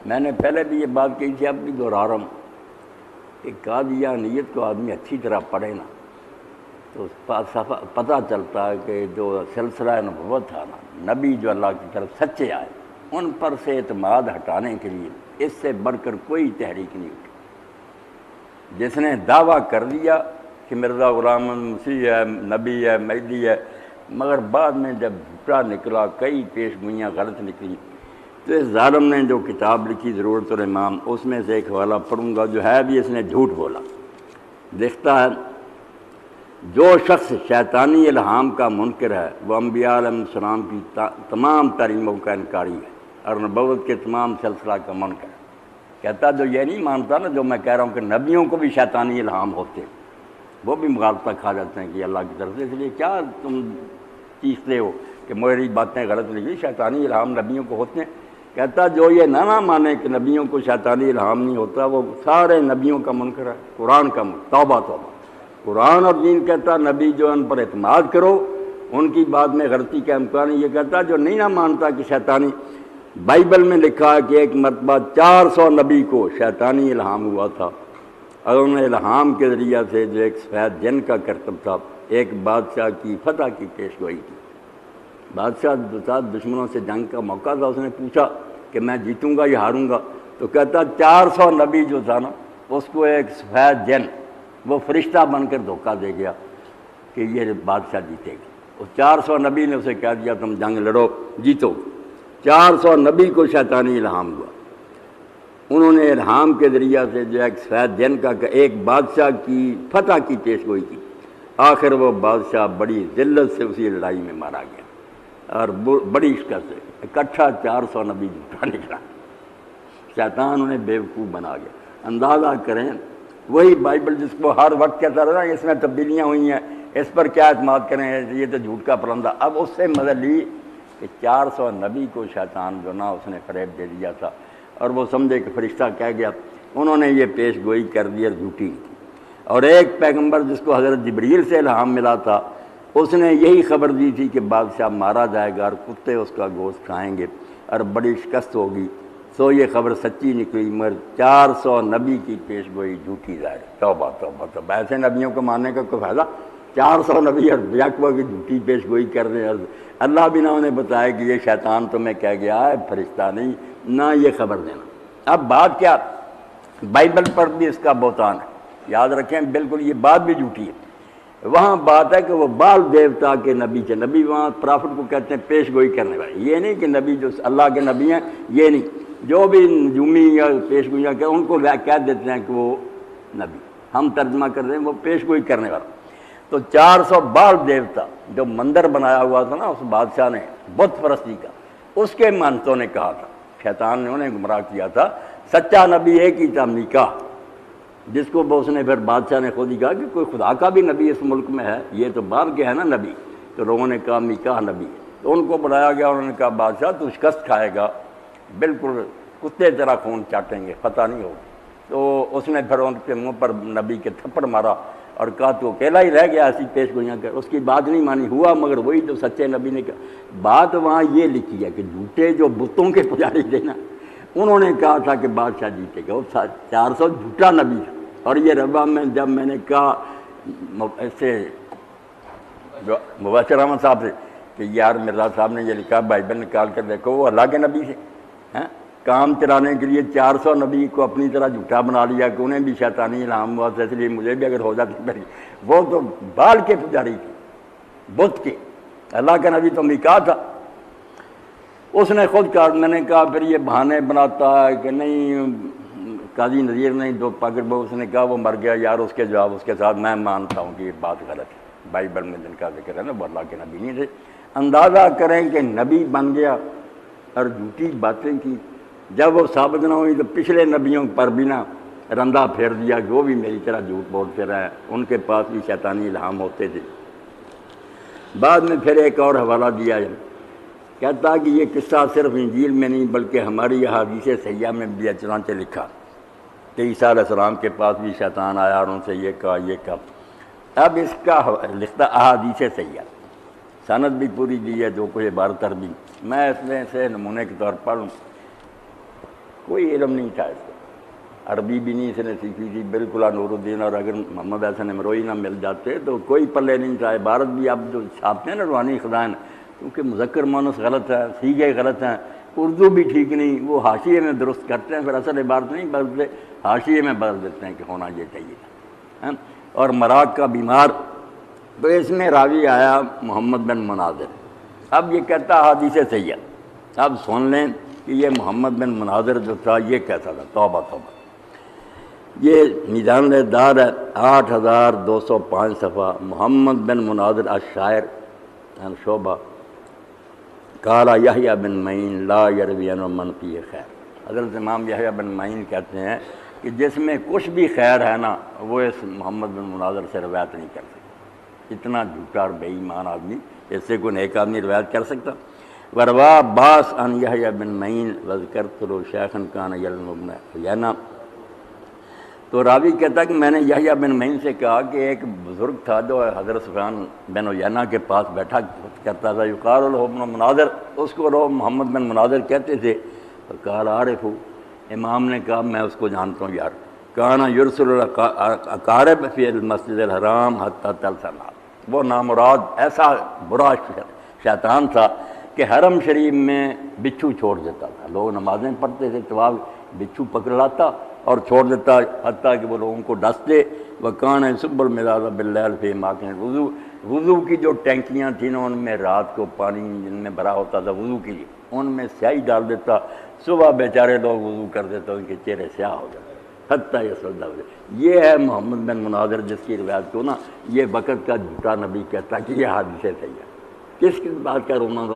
میں نے پہلے بھی یہ بات کہی تھی، اب بھی دہرا رہا ہوں کہ قادیانیت کو آدمی اچھی طرح پڑھے نا تو پتہ چلتا ہے کہ جو سلسلہ نبوت تھا نا، نبی جو اللہ کی طرف سچے آئے ان پر سے اعتماد ہٹانے کے لیے اس سے بڑھ کر کوئی تحریک نہیں اٹھی۔ جس نے دعویٰ کر دیا کہ مرزا غلام احمد مسیح ہے، نبی ہے، مہدی ہے، مگر بعد میں جب جھوٹا نکلا، کئی پیش گوئیاں غلط نکلی، تو اس ظالم نے جو کتاب لکھی ضرورت الامام، اس میں سے ایک حوالہ پڑھوں گا جو ہے بھی اس نے جھوٹ بولا۔ دیکھتا ہے جو شخص شیطانی الہام کا منکر ہے وہ انبیاء علیہ السلام کی تمام تعلیموں کا انکاری ہے اور نبوت کے تمام سلسلہ کا منکر ہے۔ کہتا جو یہ نہیں مانتا نا، جو میں کہہ رہا ہوں کہ نبیوں کو بھی شیطانی الہام ہوتے ہیں، وہ بھی مغالطہ کھا جاتے ہیں کہ اللہ کی طرف سے، اس لیے کیا تم چیختے ہو کہ میری باتیں غلط لکھی، شیطانی الہام نبیوں کو ہوتے ہیں۔ کہتا جو یہ نہ مانے کہ نبیوں کو شیطانی الہام نہیں ہوتا، وہ سارے نبیوں کا منکر ہے، قرآن کا منکر۔ توبہ توبہ، قرآن اور دین کہتا نبی جو ان پر اعتماد کرو، ان کی بات میں غلطی کا امکان ہے۔ یہ کہتا جو نہیں نہ مانتا کہ شیطانی، بائبل میں لکھا ہے کہ ایک مرتبہ 400 نبی کو شیطانی الہام ہوا تھا، اور انہوں نے الہام کے ذریعہ سے جو ایک سفید جن کا کرتب تھا، ایک بادشاہ کی فتح کی پیش گوئی کی۔ بادشاہ ساتھ دشمنوں سے جنگ کا موقع تھا، اس نے پوچھا کہ میں جیتوں گا یا ہاروں گا، تو کہتا 400 نبی جو تھا نا، اس کو ایک سفید جن وہ فرشتہ بن کر دھوکہ دے گیا کہ یہ بادشاہ جیتے گا۔ اس 400 نبی نے اسے کہہ دیا تم جنگ لڑو، جیتو۔ 400 نبی کو شیطانی الہام ہوا، انہوں نے الہام کے ذریعہ سے جو ایک سفید جن کا ایک بادشاہ کی فتح کی پیش گوئی کی۔ آخر وہ بادشاہ بڑی ذلت سے اسی لڑائی میں مارا گیا اور بڑی شکست سے اکٹھا 400 نبی جھوٹا نکلا۔ شیطان انہیں بیوقوف بنا گیا۔ اندازہ کریں وہی بائبل جس کو ہر وقت کہتا رہا اس میں تبدیلیاں ہوئی ہیں، اس پر کیا اعتماد کریں، یہ تو جھوٹ کا پرندہ۔ اب اس سے مدد لی کہ 400 نبی کو شیطان جو نا اس نے فریب دے دیا تھا، اور وہ سمجھے کہ فرشتہ کہہ گیا، انہوں نے یہ پیش گوئی کر دی اور جھوٹی۔ اور ایک پیغمبر جس کو حضرت جبریل سے الہام ملا تھا، اس نے یہی خبر دی تھی کہ بادشاہ مارا جائے گا اور کتے اس کا گوشت کھائیں گے اور بڑی شکست ہوگی، سو یہ خبر سچی نکلی، مگر 400 نبی کی پیش گوئی جھوٹی ظاہر۔ توبہ توبہ توبہ، ایسے نبیوں کو ماننے کا کوئی فائدہ؟ 400 نبی اور بیکوا کی جھوٹی پیش گوئی کر رہے ہیں۔ اللہ بھی نہ انہیں بتایا کہ یہ شیطان تمہیں کہہ گیا ہے، فرشتہ نہیں، نہ یہ خبر دینا۔ اب بات کیا، بائبل پر بھی اس کا بہتان ہے، یاد رکھیں، بالکل یہ بات بھی جھوٹی ہے۔ وہاں بات ہے کہ وہ بال دیوتا کے نبی تھے، نبی وہاں پرافٹ کو کہتے ہیں پیش گوئی کرنے والے، یہ نہیں کہ نبی جو اللہ کے نبی ہیں، یہ نہیں، جو بھی نجومی یا پیش گوئیاں کہ ان کو کہہ دیتے ہیں کہ وہ نبی، ہم ترجمہ کر رہے ہیں وہ پیش گوئی کرنے والا۔ تو 400 بال دیوتا جو مندر بنایا ہوا تھا نا اس بادشاہ نے بت پرستی کا، اس کے مہنتوں نے کہا تھا، شیطان نے انہیں گمراہ کیا تھا، سچا نبی ایک ہی تھا، میکا، جس کو اس نے پھر بادشاہ نے خود ہی کہا کہ کوئی خدا کا بھی نبی اس ملک میں ہے، یہ تو باہر کے ہے نا نبی، تو لوگوں نے کہا میکا نبی، تو ان کو بلایا گیا، انہوں نے کہا بادشاہ تو شکست کھائے گا، بالکل کتے طرح خون چاٹیں گے، فتح نہیں ہوگی۔ تو اس نے پھر ان کے منہ پر نبی کے تھپڑ مارا اور کہا تو اکیلا ہی رہ گیا ایسی پیش گوئیاں کر، اس کی بات نہیں مانی، ہوا مگر وہی جو سچے نبی نے کہا۔ بات وہاں یہ لکھی ہے کہ جھوٹے جو بتوں کے پجاری تھے نا، انہوں نے کہا تھا کہ بادشاہ جیتے گا، وہ 400 جھوٹا نبی تھا۔ اور یہ ربا میں جب میں نے کہا ایسے مبشر احمد صاحب سے کہ یار مرزا صاحب نے یہ لکھا، بائبل نکال کر دیکھو، وہ اللہ کے نبی سے کام چلانے کے لیے 400 نبی کو اپنی طرح جھوٹا بنا لیا کہ انہیں بھی شیطانی الہام ہوا تھا، اس لیے مجھے بھی اگر ہو جاتی میری، وہ تو بال کے پجاری تھے، بت کے، اللہ کا نبی تو میکا تھا۔ اس نے خود کہا، میں نے کہا پھر یہ بہانے بناتا ہے کہ نہیں قاضی نذیر نہیں دو پاکٹ بہو، اس نے کہا وہ مر گیا یار، اس کے جواب اس کے ساتھ میں مانتا ہوں کہ یہ بات غلط ہے، بائبل میں جن کا ذکر ہے نا وہ اللہ کے نبی نہیں تھے۔ اندازہ کریں کہ نبی بن گیا اور جھوٹی باتیں کی، جب وہ ثابت نہ ہوئی تو پچھلے نبیوں پر بھی نہ رندہ پھیر دیا، جو بھی میری طرح جھوٹ بولتے رہے، ان کے پاس بھی شیطانی الہام ہوتے تھے۔ بعد میں پھر ایک اور حوالہ دیا ہے، کہتا کہ یہ قصہ صرف انجیل میں نہیں بلکہ ہماری احادیث صحیحہ میں بھی چنانچہ لکھا کہ عیسیٰ علیہ السلام کے پاس بھی شیطان آیا اور ان سے یہ کہا یہ کہا۔ اب اس کا لکھتا احادیث صحیحہ، سند بھی پوری دی ہے، جو کوئی عبارت عربی، میں اس میں سے نمونے کے طور پر کوئی علم نہیں تھا اس کو، عربی بھی نہیں اس نے سیکھی تھی بالکل نور الدین، اور اگر محمد حسن امروئی نہ مل جاتے تو کوئی پلے نہیں تھا۔ عبارت بھی اب جو چھاپتے ہیں نا روحانی خزائن، کیونکہ مذکر مؤنث غلط ہے، سیغے غلط ہیں، اردو بھی ٹھیک نہیں، وہ حاشیے میں درست کرتے ہیں، پھر اصل عبارت نہیں بدلتے، حاشیے میں بدل دیتے ہیں کہ ہونا یہ چاہیے تھا۔ اور مراق کا بیمار، تو اس میں راوی آیا محمد بن مناظر۔ اب یہ کہتا حدیث سیئہ، اب سن لیں کہ یہ محمد بن مناظر جو تھا یہ کیسا تھا، توبہ توبہ۔ یہ میزان دار ہے 8205 صفحہ۔ محمد بن مناظر الشاعر عن شعبہ قال یحییٰ بن معین لا یروی عن من فیہ خیر۔ حضرت امام یحییٰ بن معین کہتے ہیں کہ جس میں کچھ بھی خیر ہے نا وہ اس محمد بن مناظر سے روایت نہیں کر سکتا۔ اتنا جھوٹا اور بے ایمان آدمی، اس سے کوئی نیک آدمی روایت کر سکتا؟ وروا باس عن یحییٰ بن معین وذکرت له شیخا کان یلم ابن عیینہ۔ تو راوی کہتا ہے کہ میں نے یحییٰ بن معین سے کہا کہ ایک بزرگ تھا جو حضرت سفیان بن عیینہ کے پاس بیٹھا کرتا تھا، یقال له ابن مناظر، اس کو لوگ محمد بن مناظر کہتے تھے۔ فقال عارف، امام نے کہا میں اس کو جانتا ہوں یار، کان یرسل الاقارب فی المسجد الحرام حتی تلسن، وہ نامراد ایسا برا شیطان تھا کہ حرم شریف میں بچھو چھوڑ دیتا تھا۔ لوگ نمازیں پڑھتے تھے، طواف بچھو پکڑ لاتا اور چھوڑ دیتا حتیٰ کہ وہ لوگوں کو ڈس دے۔ وکان یصب المزاز باللیل فی اماکن الوضوء، وضو کی جو ٹینکیاں تھیں نا ان میں رات کو پانی جن میں بھرا ہوتا تھا وضو کے لیے، ان میں سیاہی ڈال دیتا، صبح بیچارے لوگ وضو کر دیتے، ان کے چہرے سیاہ ہو جاتے حتیٰ یصل۔ یہ ہے محمد بن مناظر جس کی روایت کو نا یہ وقت کا جھوٹا نبی کہتا کہ یہ حادثے تھے۔ کس بات کا رونا